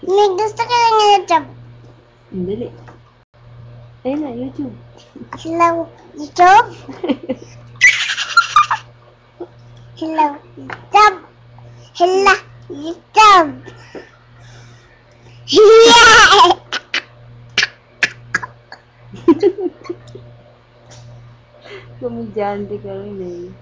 May gusto ka lang ng YouTube. Dali. Ayun na, YouTube. Hello, YouTube? Hello, YouTube? Hello, YouTube? Yeah! Komedyante ka rin eh.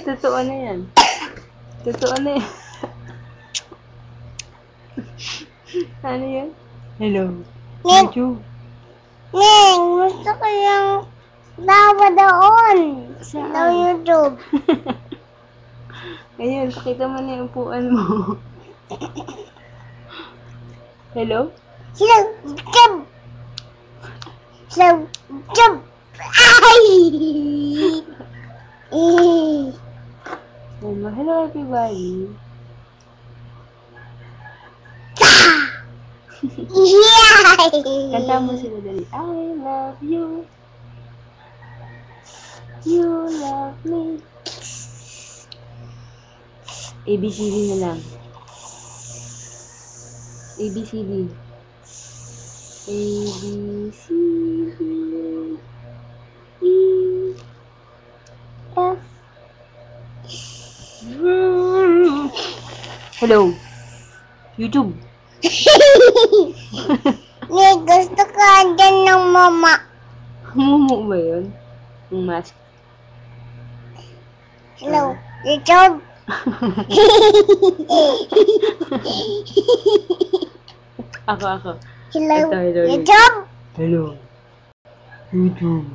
Totoo na yan. Totoo na yan. Ano yan? Hello. YouTube. Neng, gusto ko yung tawa doon. Saan? Sa YouTube. Ngayon, pakita mo na yung upuan mo. Hello? Hello, YouTube. Hello, YouTube. Ay! Hello everybody. Yeah! Kanta mo sila dali. I love you. You love me. ABCD na lang. ABCD. ABCD. E. F. Hello. YouTube. May gusto ka dyan ng mama. Mumu ba yun? Yung mask. Hello, YouTube. Ako. Hello, Ito. YouTube. Hello. YouTube.